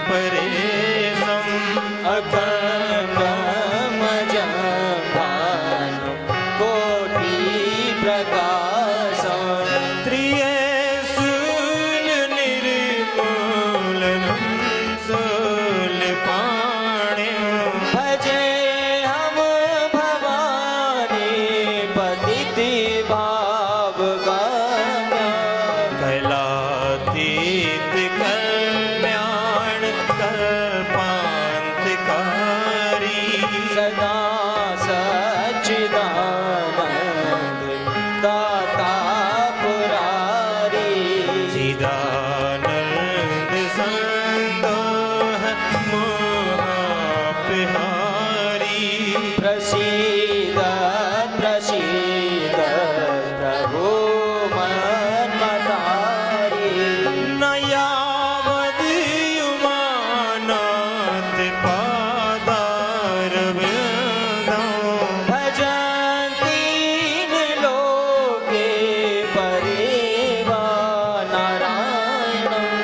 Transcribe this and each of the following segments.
परेशम् अखण्डमजं भानु कोटि प्रकाशम् त्रियशूल निर्मूलनं शूलपाणिं भजे हम भवानी पतिति भावगम्या कलातीत कल्याण कल्पान्तकारी सदा सच्चिदानन्द दाता पुरारी चिदानन्द संतोष मोहापहारी प्रसीद प्रसीद प्रभु मन्मथारी न यावद्युमानात् पादारविन्दं भजन्ति लोके परेवा नारायणम्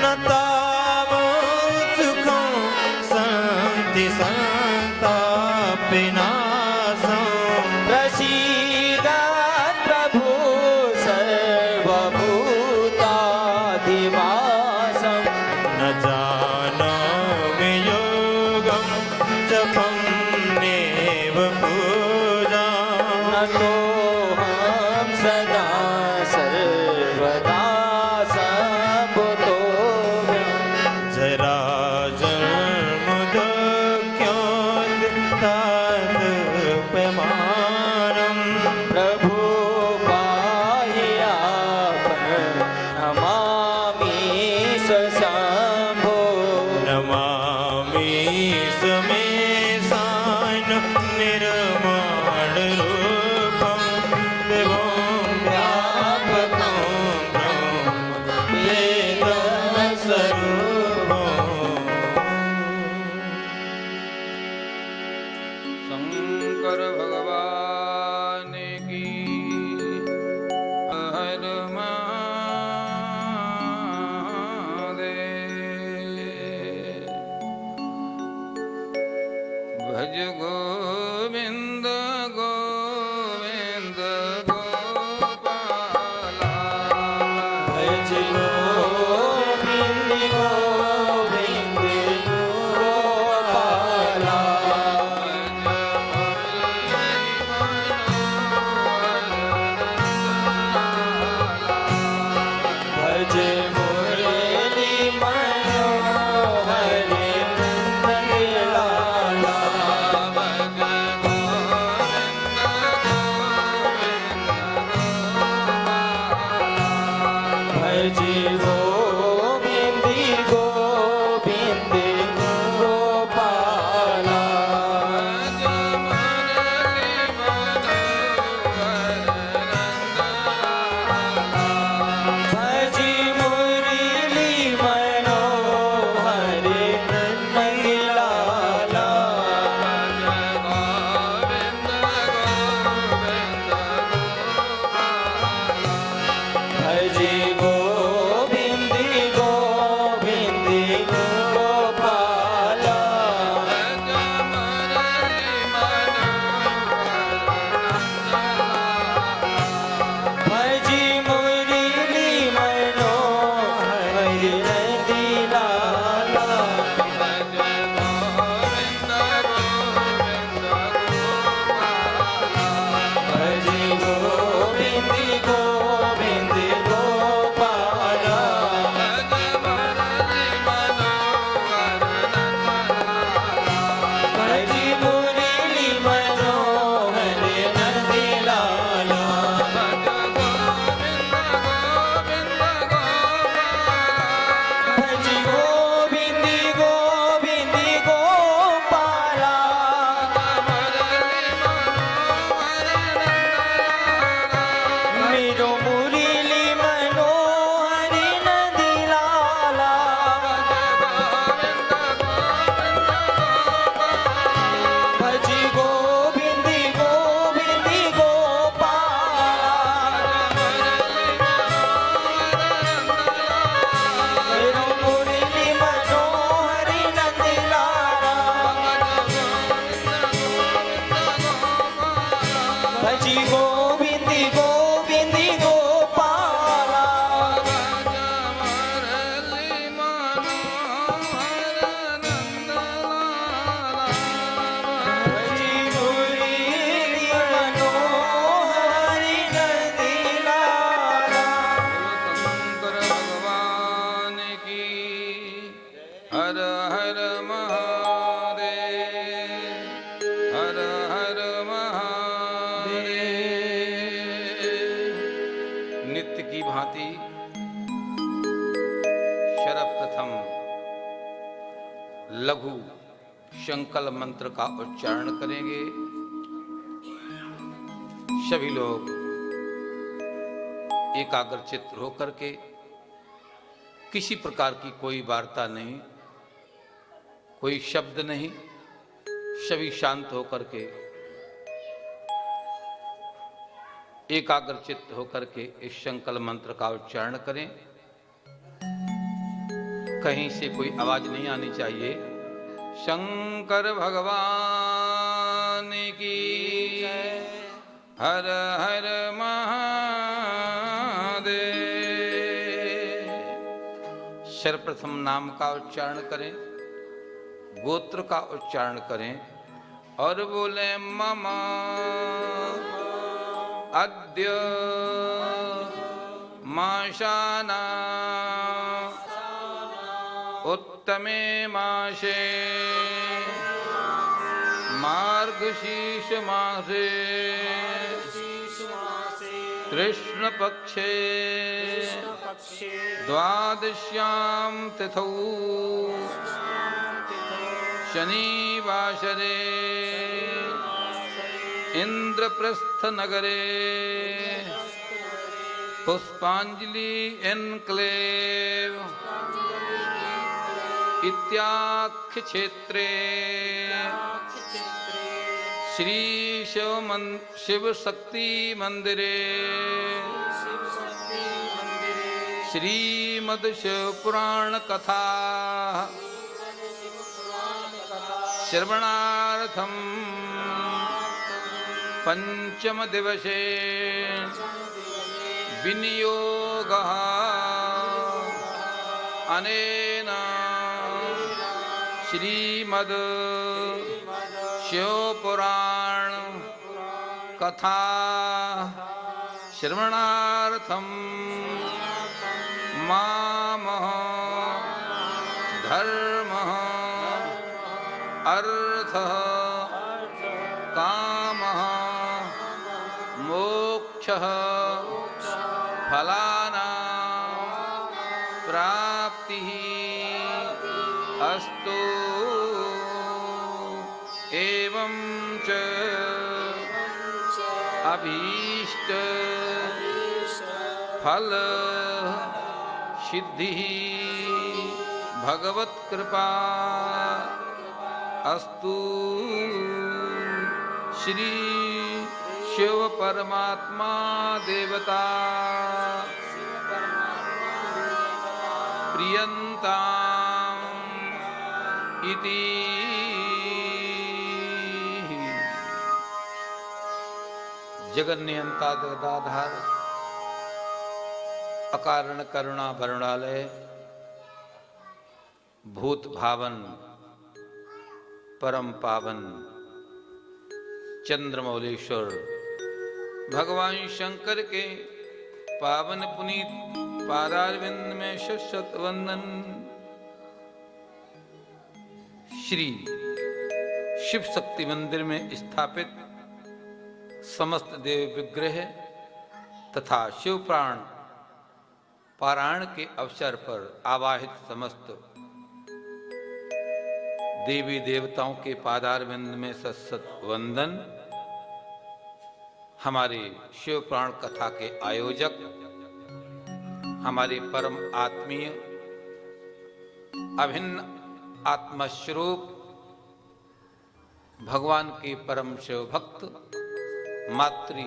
न तावत् सुखं सन्ति सन्तापविनाशम् प्रसीद प्रभु सर्वभूताधिवासम् न जानामि योगं जपं नेव पूजाम् नतोऽहं सदा सर्वदा सम्भुतोऽम्यम् जराजन्मदुःख्योद्धातुपमानम् प्रभु पाहि आपन् नमामि शम्भो नमामि समेशान निर्माणरूपं विभुं व्यापकं ब्रह्म वेदस्वरूपम् शंकर भगवान की हर महादेव। भज गोविंद गोविंद गोपाला भज गोविंद गोविंद गोपाला भज मुरली मनोहर नंदलाला हर हर महादेव, हर हर महादेव। नित्य की भांति सर्वप्रथम लघु संकल्प मंत्र का उच्चारण करेंगे। सभी लोग एकाग्रचित्त होकर के, किसी प्रकार की कोई वार्ता नहीं, कोई शब्द नहीं, सभी शांत होकर के एकाग्रचित्त होकर के इस संकल्प मंत्र का उच्चारण करें। कहीं से कोई आवाज नहीं आनी चाहिए। शंकर भगवान की हर हर महादेव। सर्वप्रथम नाम का उच्चारण करें, गोत्र का उच्चारण करें और बोले मम अद्य माशाना उत्तमे मासे मार्गशीर्ष मासे कृष्ण पक्षे द्वादश्यां तिथौ शनिवासरे इंद्रप्रस्थ नगरे पुष्पांजलि एन्क्लेव इत्याख्य क्षेत्रे श्री शिव शक्ति मंदिरे श्रीमद् शिव पुराण कथा श्रवणार्थम पंचम दिवसे विनियोगः अनेन श्रीमद् शिवपुराण कथा श्रवणार्थम मामः धर्मः अर्थः कामः मोक्षः फलानां प्राप्तिः अस्तु। एवं च अभीष्ट फल सिद्धिः भगवत कृपा अस्तु। श्री शिव परमात्मा देवता प्रियंताम् इति। जगन्नियंता गदाधार अकारण करुणा वरुणालय भूत भावन परम पावन चंद्रमौलेश्वर भगवान शंकर के पावन पुनीत पादारविंद में शत वंदन। श्री शिव शक्ति मंदिर में स्थापित समस्त देव विग्रह तथा शिव प्राण पारायण के अवसर पर आवाहित समस्त देवी देवताओं के पादारविंद में सत वंदन। हमारे शिव प्राण कथा के आयोजक हमारे परम आत्मीय अभिन्न आत्मस्वरूप भगवान के परम शिव भक्त मातृ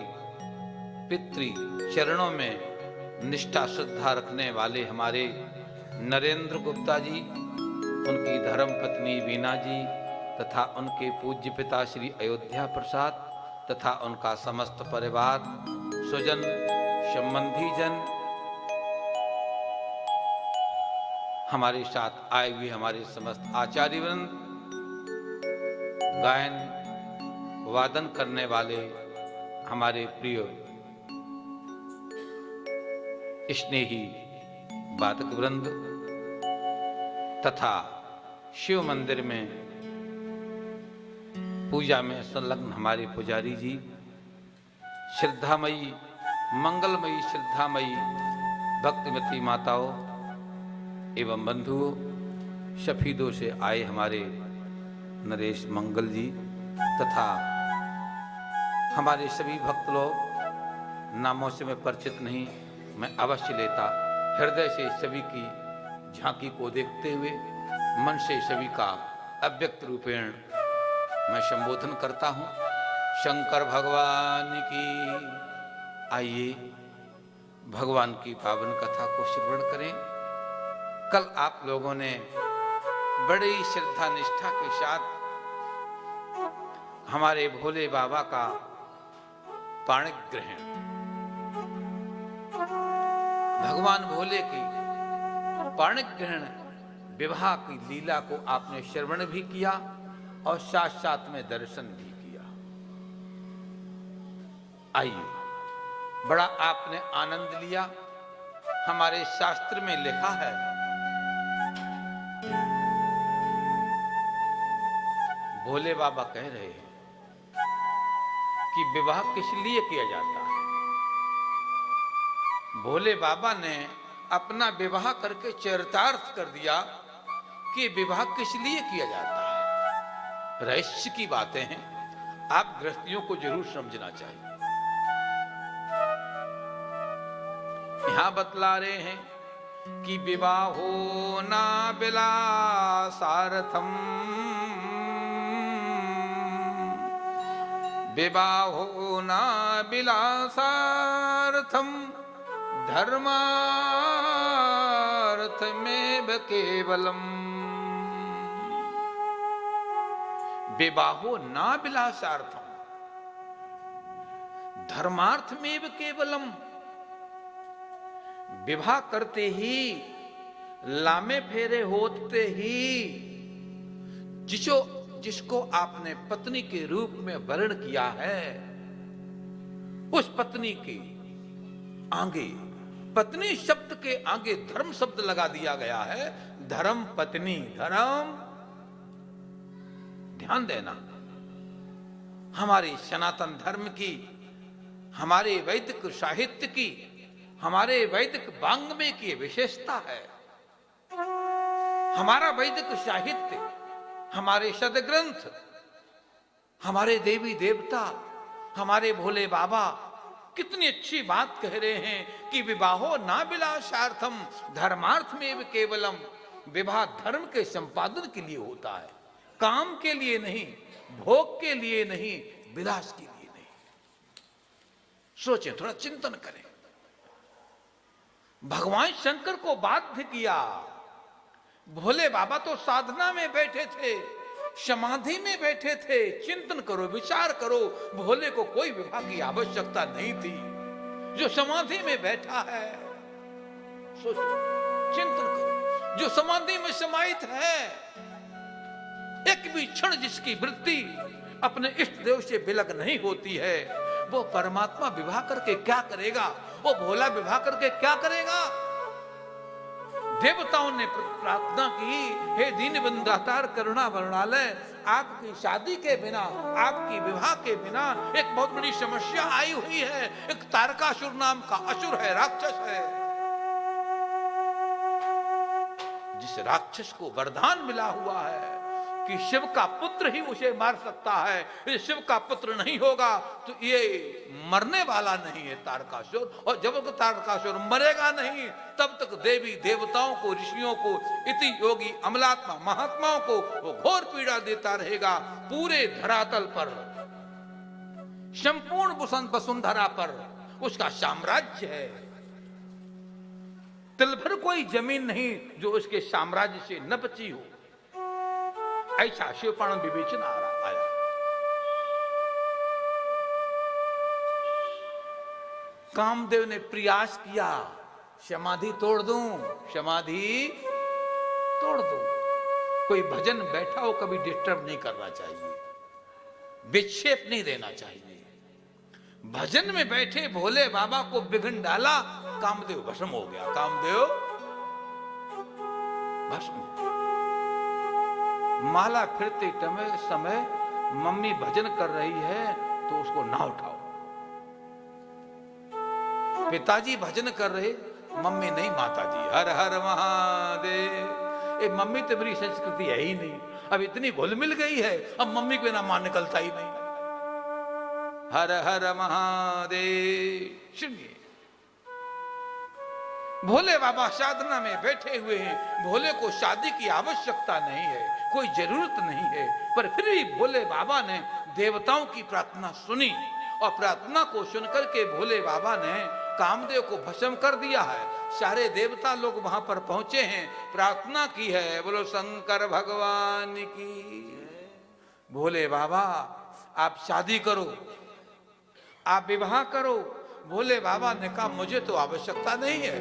पितृ चरणों में निष्ठा श्रद्धा रखने वाले हमारे नरेंद्र गुप्ता जी, उनकी धर्म पत्नी वीना जी तथा उनके पूज्य पिता श्री अयोध्या प्रसाद तथा उनका समस्त परिवार स्वजन संबंधी जन, हमारे साथ आए हुए हमारे समस्त आचार्यवृंद, गायन वादन करने वाले हमारे प्रिय स्नेही वादक वृंद तथा शिव मंदिर में पूजा में संलग्न हमारे पुजारी जी, श्रद्धामयी, मंगलमयी, श्रद्धामयी भक्तिमती माताओं एवं बंधुओं, शफीदों से आए हमारे नरेश मंगल जी तथा हमारे सभी भक्त लोग, नामों से मैं परिचित नहीं, मैं अवश्य लेता, हृदय से सभी की झांकी को देखते हुए मन से सभी का अव्यक्त रूपेण मैं संबोधन करता हूं। शंकर भगवान की। आइए भगवान की पावन कथा को श्रवण करें। कल आप लोगों ने बड़ी श्रद्धा निष्ठा के साथ हमारे भोले बाबा का पाणिक ग्रहण, भगवान भोले की पाणिक ग्रहण विवाह की लीला को आपने श्रवण भी किया और साथ साथ में दर्शन भी किया। आइए, बड़ा आपने आनंद लिया। हमारे शास्त्र में लिखा है, भोले बाबा कह रहे हैं कि विवाह किस लिए किया जाता है। भोले बाबा ने अपना विवाह करके चरितार्थ कर दिया कि विवाह किस लिए किया जाता है। रहस्य की बातें हैं, आप गृहस्थियों को जरूर समझना चाहिए। यहां बतला रहे हैं कि विवाहो ना विलासार्थम, विवाहो ना विलासार्थम धर्मार्थमेव केवलम। विवाहो ना विलासार्थम धर्मार्थमेव केवलम। विवाह करते ही, लामे फेरे होते ही जिसको आपने पत्नी के रूप में वर्ण किया है, उस पत्नी के आगे, पत्नी शब्द के आगे धर्म शब्द लगा दिया गया है। धर्म पत्नी, धर्म, ध्यान देना, हमारे सनातन धर्म की, हमारे वैदिक साहित्य की, हमारे वैदिक वाङ्मय की विशेषता है। हमारा वैदिक साहित्य, हमारे सदग्रंथ, हमारे देवी देवता, हमारे भोले बाबा कितनी अच्छी बात कह रहे हैं कि विवाहो ना विलासार्थम धर्मार्थमेव केवलम। विवाह धर्म के संपादन के लिए होता है, काम के लिए नहीं, भोग के लिए नहीं, विलास के लिए नहीं। सोचें, थोड़ा चिंतन करें। भगवान शंकर को बाध्य किया। भोले बाबा तो साधना में बैठे थे, समाधि में बैठे थे। चिंतन करो, विचार करो, भोले को कोई विवाह की आवश्यकता नहीं थी। जो समाधि में बैठा है, सोचो, चिंतन करो, जो समाधि में समाहित है, एक भी क्षण जिसकी वृत्ति अपने इष्ट देव से विलग नहीं होती है, वो परमात्मा विवाह करके क्या करेगा? वो भोला विवाह करके क्या करेगा? देवताओं ने प्रार्थना की, हे दीन बंधातार करुणा वर्णालय, आपकी शादी के बिना, आपकी विवाह के बिना एक बहुत बड़ी समस्या आई हुई है। एक तारकासुर नाम का असुर है, राक्षस है, जिस राक्षस को वरदान मिला हुआ है कि शिव का पुत्र ही उसे मार सकता है। यदि शिव का पुत्र नहीं होगा तो ये मरने वाला नहीं है तारकासुर, और जब तक तारकासुर मरेगा नहीं तब तक देवी देवताओं को, ऋषियों को, इति योगी अमलात्मा महात्माओं को वो घोर पीड़ा देता रहेगा। पूरे धरातल पर, संपूर्ण वसुंधरा पर उसका साम्राज्य है। तिल भर कोई जमीन नहीं जो उसके साम्राज्य से न बची हो। ऐसा शिवपुराण विवेचन आया। कामदेव ने प्रयास किया, समाधि तोड़ दूं, समाधि तोड़ दूं। कोई भजन बैठा हो, कभी डिस्टर्ब नहीं करना चाहिए, विक्षेप नहीं देना चाहिए। भजन में बैठे भोले बाबा को विघ्न डाला, कामदेव भस्म हो गया। कामदेव भस्म। माला फिरते समय मम्मी भजन कर रही है तो उसको ना उठाओ। पिताजी भजन कर रहे, मम्मी नहीं माताजी। हर हर महादेव। ए मम्मी तो मेरी संस्कृति है ही नहीं, अब इतनी घुल मिल गई है, अब मम्मी को ना मां निकलता ही नहीं। हर हर महादेव। सुनिए, भोले बाबा साधना में बैठे हुए हैं। भोले को शादी की आवश्यकता नहीं है, कोई जरूरत नहीं है, पर फिर भी भोले बाबा ने देवताओं की प्रार्थना सुनी और प्रार्थना को सुनकर के भोले बाबा ने कामदेव को भस्म कर दिया है। सारे देवता लोग वहां पर पहुंचे हैं, प्रार्थना की है, बोलो शंकर भगवान की। भोले बाबा आप शादी करो, आप विवाह करो। भोले बाबा ने कहा मुझे तो आवश्यकता नहीं है,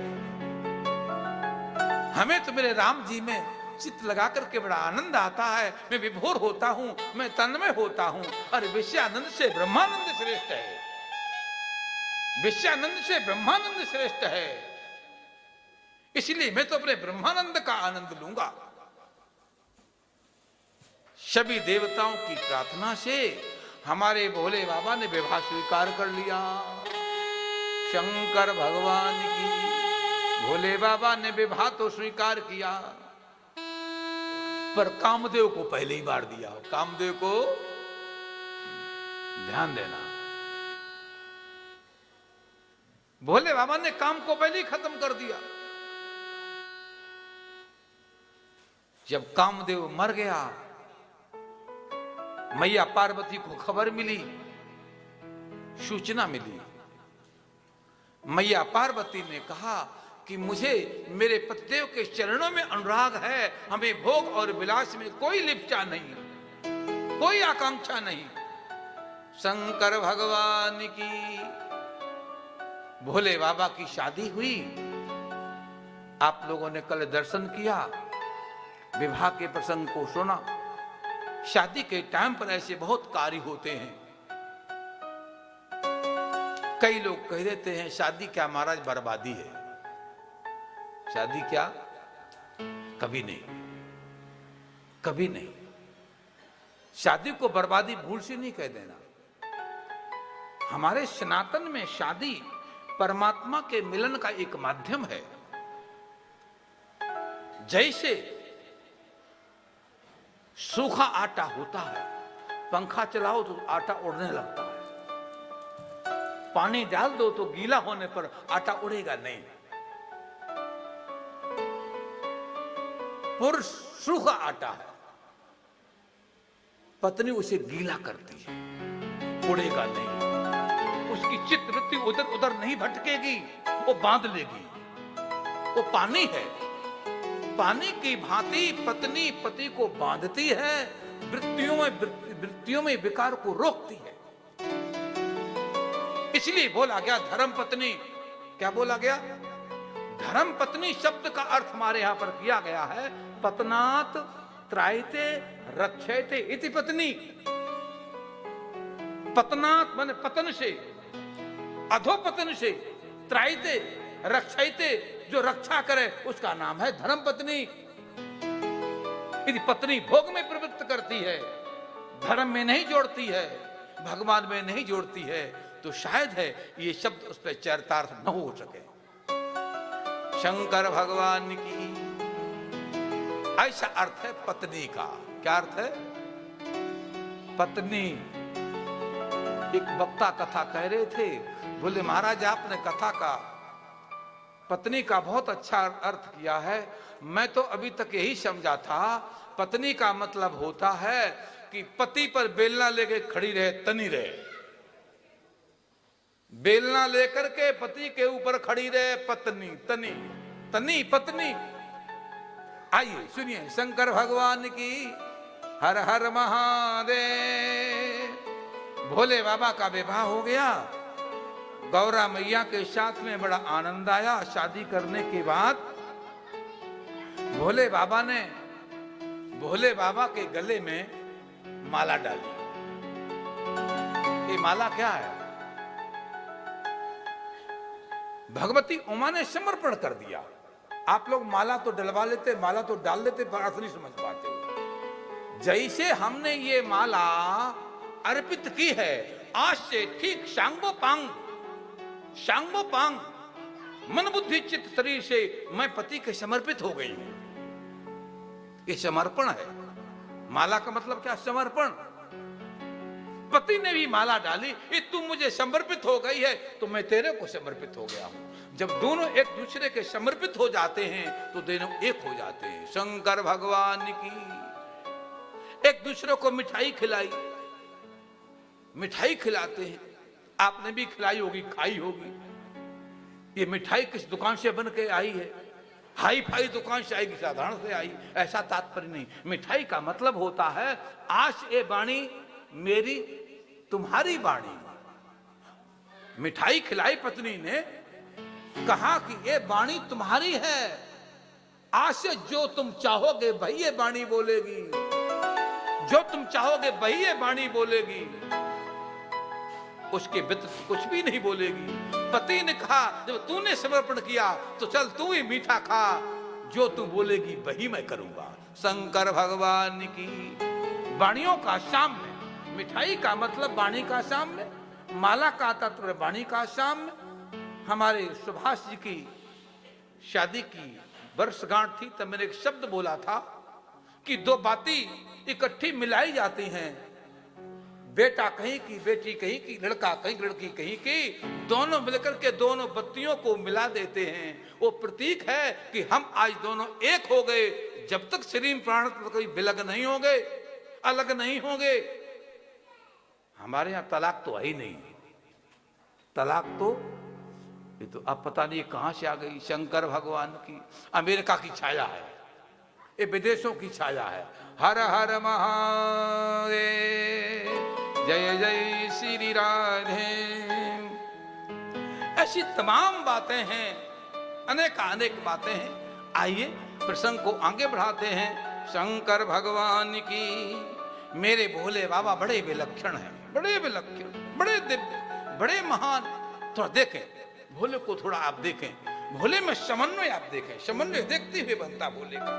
हमें तो मेरे राम जी में चित्त लगा करके बड़ा आनंद आता है, मैं विभोर होता हूं, मैं तन्मय होता हूं। और विषयानंद से ब्रह्मानंद श्रेष्ठ है, विषयानंद से ब्रह्मानंद श्रेष्ठ है, इसलिए मैं तो अपने ब्रह्मानंद का आनंद लूंगा। सभी देवताओं की प्रार्थना से हमारे भोले बाबा ने विवाह स्वीकार कर लिया। शंकर भगवान की। भोले बाबा ने विवाह तो स्वीकार किया, पर कामदेव को पहले ही बार दिया। कामदेव को ध्यान देना, भोले बाबा ने काम को पहले ही खत्म कर दिया। जब कामदेव मर गया, मैया पार्वती को खबर मिली, सूचना मिली। मैया पार्वती ने कहा कि मुझे मेरे पतिदेव के चरणों में अनुराग है, हमें भोग और विलास में कोई लिप्सा नहीं, कोई आकांक्षा नहीं। शंकर भगवान की। भोले बाबा की शादी हुई, आप लोगों ने कल दर्शन किया, विवाह के प्रसंग को सुना। शादी के टाइम पर ऐसे बहुत कार्य होते हैं। कई लोग कह देते हैं शादी क्या महाराज बर्बादी है। शादी क्या? कभी नहीं, कभी नहीं। शादी को बर्बादी भूल से नहीं कह देना। हमारे सनातन में शादी परमात्मा के मिलन का एक माध्यम है। जैसे सूखा आटा होता है, पंखा चलाओ तो आटा उड़ने लगता है, पानी डाल दो तो गीला होने पर आटा उड़ेगा नहीं। पुरुष सूखा आटा है, पत्नी उसे गीला करती है, उड़ेगा नहीं। उसकी चित्त वृत्ति उधर उधर नहीं भटकेगी, वो बांध लेगी। वो पानी है, पानी की भांति पत्नी पति को बांधती है, वृत्तियों में विकार को रोकती है। इसलिए बोला गया धर्म पत्नी। क्या बोला गया? धर्म पत्नी शब्द का अर्थ हमारे यहां पर किया गया है पतनात त्रायते रक्षयते इति पत्नी। पतनात माने पतन से, अधोपतन से, त्रायते रक्षयते जो रक्षा करे उसका नाम है धर्म पत्नी। यदि पत्नी भोग में प्रवृत्त करती है, धर्म में नहीं जोड़ती है, भगवान में नहीं जोड़ती है, तो शायद है ये शब्द उस पर चरितार्थ न हो सके। शंकर भगवान की। ऐसा अर्थ है पत्नी का। क्या अर्थ है? पत्नी। एक वक्ता कथा कह रहे थे, बोले महाराज आपने कथा का पत्नी का बहुत अच्छा अर्थ किया है। मैं तो अभी तक यही समझा था पत्नी का मतलब होता है कि पति पर बेलना लेके खड़ी रहे, तनी रहे, बेलना लेकर के पति के ऊपर खड़ी रहे पत्नी, तनी तनी पत्नी। आइए सुनिए शंकर भगवान की। हर हर महादेव। भोले बाबा का विवाह हो गया, गौरा मैया के साथ में बड़ा आनंद आया। शादी करने के बाद भोले बाबा ने भोले बाबा के गले में माला डाली। ये माला क्या है? भगवती उमा ने समर्पण कर दिया। आप लोग माला तो डलवा लेते, माला तो डाल लेते, पर अर्थ नहीं समझ पाते हो। जैसे हमने ये माला अर्पित की है, आज से ठीक सांगोपांग मन बुद्धि चित्त शरीर से मैं पति के समर्पित हो गई हूं। ये समर्पण है। माला का मतलब क्या? समर्पण। पति ने भी माला डाली, ये तू मुझे समर्पित हो गई है तो मैं तेरे को समर्पित हो गया हूं। जब दोनों एक दूसरे के समर्पित हो जाते हैं तो दोनों एक हो जाते हैं। शंकर भगवान की। एक दूसरे को मिठाई खिलाई, मिठाई खिलाते हैं। आपने भी खिलाई होगी, खाई होगी। ये मिठाई किस दुकान से बन के आई है? हाई फाई दुकान से आएगी, साधारण से आई, ऐसा तात्पर्य नहीं। मिठाई का मतलब होता है आज ये वाणी मेरी तुम्हारी वाणी। मिठाई खिलाई पत्नी ने, कहा कि ये वाणी तुम्हारी है, आज से जो तुम चाहोगे वही ये वाणी बोलेगी, जो तुम चाहोगे वही ये वाणी बोलेगी, उसके व्यतिरिक्त कुछ भी नहीं बोलेगी। पति ने कहा जब तूने समर्पण किया तो चल तू ही मीठा खा, जो तू बोलेगी वही मैं करूंगा। शंकर भगवान की। वाणियों का साम्य, मिठाई का मतलब वाणी का साम्य, माला का तत्व वाणी का साम्य। हमारे सुभाष जी की शादी की वर्षगांठ थी, तब मैंने एक शब्द बोला था कि दो बातें इकट्ठी मिलाई जाती हैं, बेटा कहीं की, बेटी कहीं की, लड़का कहीं, लड़की कहीं की, दोनों मिलकर के दोनों बत्तियों को मिला देते हैं। वो प्रतीक है कि हम आज दोनों एक हो गए। जब तक शरीर प्राण कोई विलग नहीं होंगे, अलग नहीं होंगे। हमारे यहां तलाक तो है ही नहीं। तलाक तो ये तो अब पता नहीं कहां से आ गई। शंकर भगवान की। अमेरिका की छाया है, ये विदेशों की छाया है। हर हर महादेव, जय जय श्री राधे। ऐसी तमाम बातें हैं, अनेक बातें हैं। आइए प्रसंग को आगे बढ़ाते हैं। शंकर भगवान की। मेरे भोले बाबा बड़े विलक्षण हैं, बड़े विलक्षण, बड़े दिव्य, बड़े महान। थोड़ा देखें भोले को, थोड़ा आप देखें भोले में समन्वय। आप देखें समन्वय देखते हुए बनता भोले का,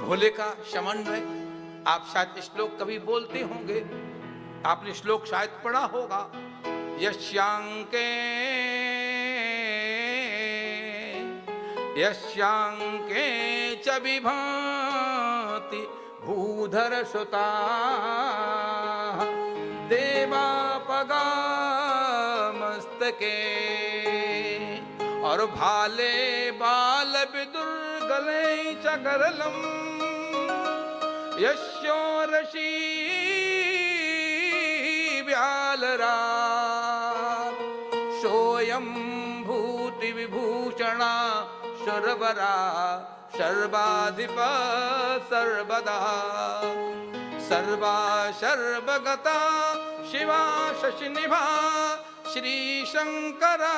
भोले का समन्वय। आप शायद श्लोक कभी बोलते होंगे, आपने श्लोक शायद पढ़ा होगा। यस्यांके यस्यांके च विभाति भूधर सुता देवापगा मस्तके और भाले बाल विदुर्गले च गरलम यस्योरशी व्यालरा सोयम भूति विभूषणा सर्वरा सर्वाधिप सर्वदा सर्वा सर्वगता शिवा शशिनिभा श्री शंकरा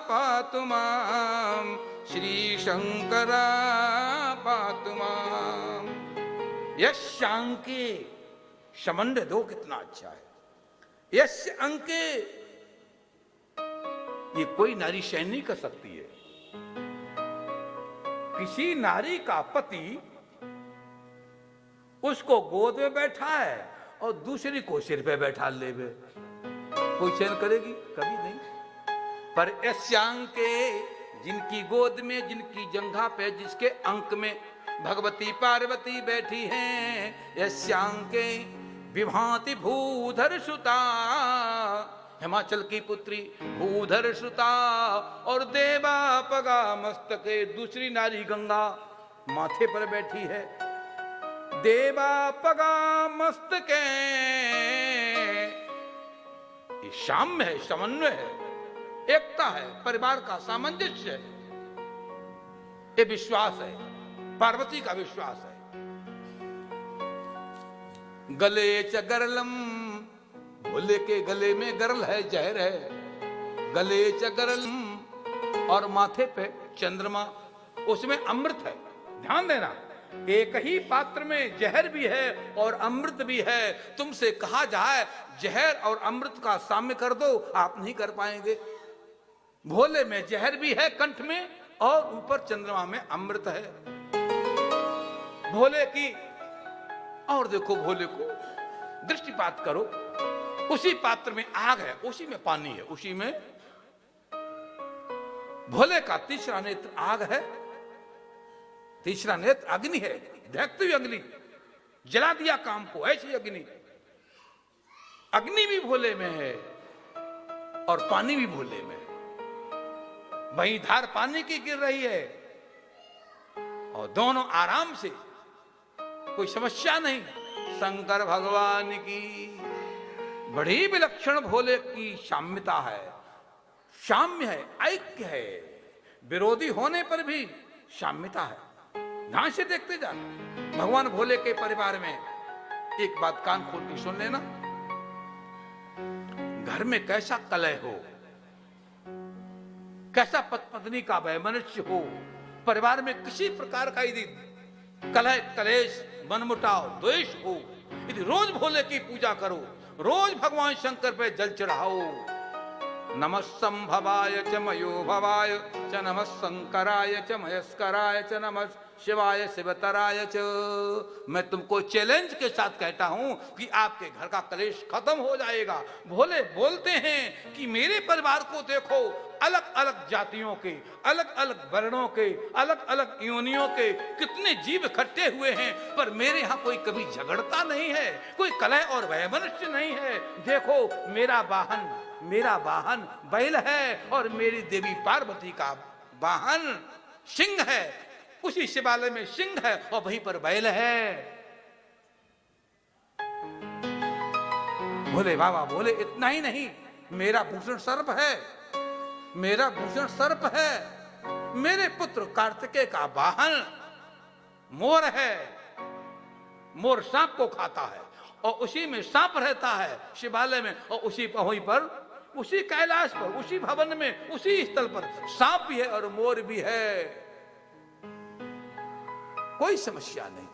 पातु मां, श्री शंकरा पातु मां। यश अंके समन्वय दो कितना अच्छा है। यश अंके, ये कोई नारी सहन नहीं कर सकती है। किसी नारी का पति उसको गोद में बैठा है और दूसरी को सिर पे बैठा लेवे, कोई सहन करेगी? कभी नहीं। पर यस्यांके, जिनकी गोद में, जिनकी जंघा पे, जिसके अंक में भगवती पार्वती बैठी हैं, यस्यांके विभाति भूधर सुता, हिमाचल की पुत्री भूधर सुता, और देवापगा मस्तके, दूसरी नारी गंगा माथे पर बैठी है। देवापगा मस्तके, ये साम्य है, समन्वय है, एकता है, परिवार का सामंजस्य है। ये विश्वास है, पार्वती का विश्वास है। गले च गरलम, भोले के गले में गरल है, जहर है। गले च गरलम, और माथे पे चंद्रमा, उसमें अमृत है। ध्यान देना, एक ही पात्र में जहर भी है और अमृत भी है। तुमसे कहा जाए जहर और अमृत का साम्य कर दो, आप नहीं कर पाएंगे। भोले में जहर भी है कंठ में, और ऊपर चंद्रमा में अमृत है। भोले की और देखो भोले को, दृष्टिपात करो, उसी पात्र में आग है, उसी में पानी है, उसी में भोले का तीसरा नेत्र आग है, तीसरा नेत्र अग्नि है, देखते हुए अग्नि जला दिया काम को। ऐसी अग्नि, अग्नि भी भोले में है और पानी भी भोले में है। वही धार पानी की गिर रही है और दोनों आराम से, कोई समस्या नहीं। शंकर भगवान की बड़ी विलक्षण भोले की साम्यता है, साम्य है, ऐक्य है, विरोधी होने पर भी साम्यता है। ध्यान से देखते जाना भगवान भोले के परिवार में। एक बात कान खोल के सुन लेना, घर में कैसा कलह हो, कैसा पति पत्नी का वैमनस्य हो, परिवार में किसी प्रकार का यदि कलह कलेश मनमुटाव द्वेष हो, यदि रोज भोले की पूजा करो, रोज भगवान शंकर पे जल चढ़ाओ, नमः संभवाय च मयो भवाय च नमः शंकराय च मयस्कराय च नमः शिवाय शिवतराय च। मैं तुमको चैलेंज के साथ कहता हूं कि आपके घर का कलेश खत्म हो जाएगा। भोले बोलते हैं कि मेरे परिवार को देखो, अलग अलग जातियों के, अलग अलग वर्णों के, अलग अलग योनियों के कितने जीव इकट्ठे हुए हैं, पर मेरे यहाँ कोई कभी झगड़ता नहीं है, कोई कलह और वैमनस्य नहीं है। देखो मेरा वाहन बैल है और मेरी देवी पार्वती का वाहन सिंह है, उसी शिवालय में सिंह है और वहीं पर बैल है। भोले बाबा बोले इतना ही नहीं, मेरा भूषण सर्प है, मेरा भूषण सर्प है, मेरे पुत्र कार्तिकेय का वाहन मोर है, मोर सांप को खाता है और उसी में सांप रहता है शिवालय में, और उसी वहीं पर, उसी कैलाश पर, उसी भवन में, उसी स्थल पर सांप भी है और मोर भी है। कोई समस्या नहीं।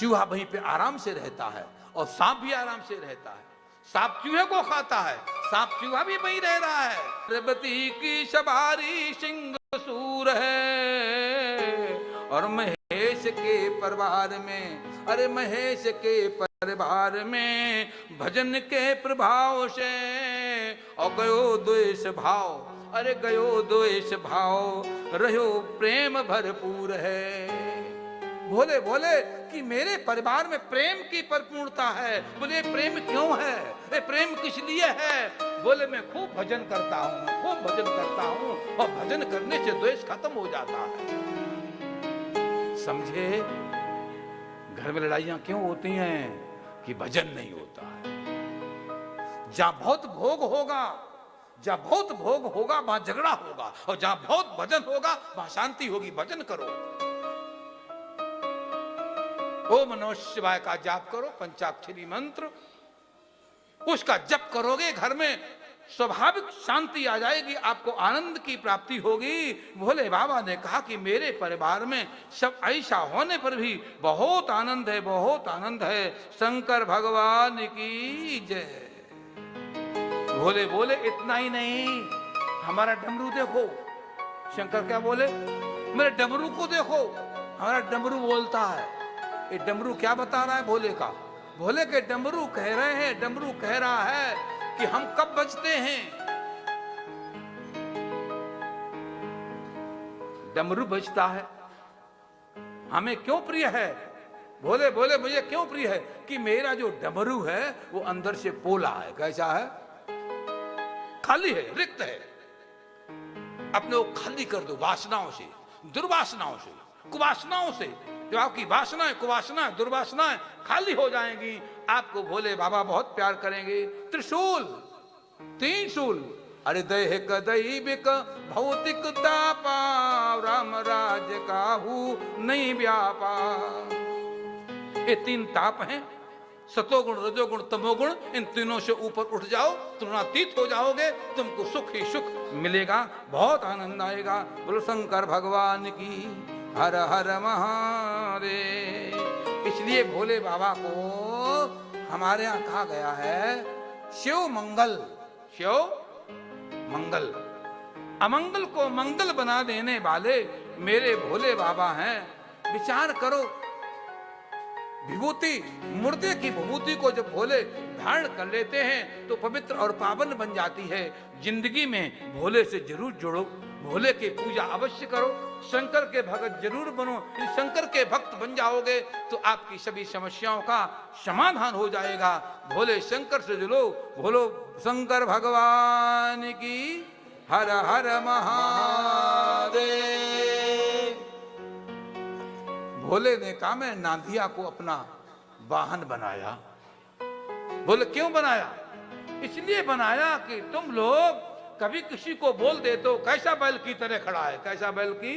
चूहा वहीं पे आराम से रहता है और सांप भी आराम से रहता है। सांप चूहे को खाता है, सांप चूहा भी वहीं रह रहा है। पार्वती की सवारी सिंह सूर है और महेश के परिवार में, अरे महेश के परिवार में भजन के प्रभाव से और गयो द्वेष भाव, अरे गयो द्वेष भाव, रहो प्रेम भरपूर है। बोले बोले कि मेरे परिवार में प्रेम की परिपूर्णता है। बोले प्रेम क्यों है, ये प्रेम किस लिए है? बोले मैं खूब भजन करता हूँ, खूब भजन करता हूँ और भजन करने से द्वेष खत्म हो जाता है। समझे? घर में लड़ाइयां क्यों होती हैं? कि भजन नहीं होता है। जहां बहुत भोग होगा, जहां बहुत भोग होगा वहां झगड़ा होगा, और जहां बहुत भजन होगा वहां शांति होगी। भजन करो, ओम नमः शिवाय का जाप करो, पंचाक्षरी मंत्र, उसका जप करोगे घर में स्वाभाविक शांति आ जाएगी, आपको आनंद की प्राप्ति होगी। भोले बाबा ने कहा कि मेरे परिवार में सब ऐसा होने पर भी बहुत आनंद है, बहुत आनंद है। शंकर भगवान की जय। भोले बोले इतना ही नहीं, हमारा डमरू देखो। शंकर क्या बोले? मेरे डमरू को देखो, हमारा डमरू बोलता है। ये डमरू क्या बता रहा है भोले का? भोले के डमरू कह रहे हैं, डमरू कह रहा है कि हम कब बजते हैं। डमरू बजता है, हमें क्यों प्रिय है? भोले बोले मुझे क्यों प्रिय है? कि मेरा जो डमरू है वो अंदर से पोला है। कैसा है? खाली है, रिक्त है। अपने को खाली कर दो वासनाओं से, दुर्वासनाओं से, कुवासनाओं से। जो आपकी वासनाएं, कुवासनाएं, दुर्वासनाएं खाली हो जाएंगी, आपको भोले बाबा बहुत प्यार करेंगे। त्रिशूल, 3 शूल, अरे दैहिक दैविक भौतिक तापा, राम राज्य काहू नहीं व्यापा। ये 3 ताप हैं, सतोगुण, रजोगुण, तमोगुण। इन तीनों से ऊपर उठ जाओ, तृणातीत हो जाओगे, तुमको सुख ही सुख मिलेगा, बहुत आनंद आएगा। बोलो शंकर भगवान की हर हर महादेव। इसलिए भोले बाबा को हमारे यहाँ कहा गया है शिव मंगल, शिव मंगल। अमंगल को मंगल बना देने वाले मेरे भोले बाबा हैं। विचार करो। विभूति, मुर्दे की विभूति को जब भोले धारण कर लेते हैं तो पवित्र और पावन बन जाती है। जिंदगी में भोले से जरूर जुड़ो, भोले की पूजा अवश्य करो, शंकर के भक्त जरूर बनो। यदि शंकर के भक्त बन जाओगे तो आपकी सभी समस्याओं का समाधान हो जाएगा। भोले शंकर से जुड़ो, बोलो शंकर भगवान की हर हर महादेव। भोले ने कहा मैं नांदिया को अपना वाहन बनाया। बोले क्यों बनाया? इसलिए बनाया कि तुम लोग कभी किसी को बोल दे तो कैसा बैल की तरह खड़ा है, कैसा बैल की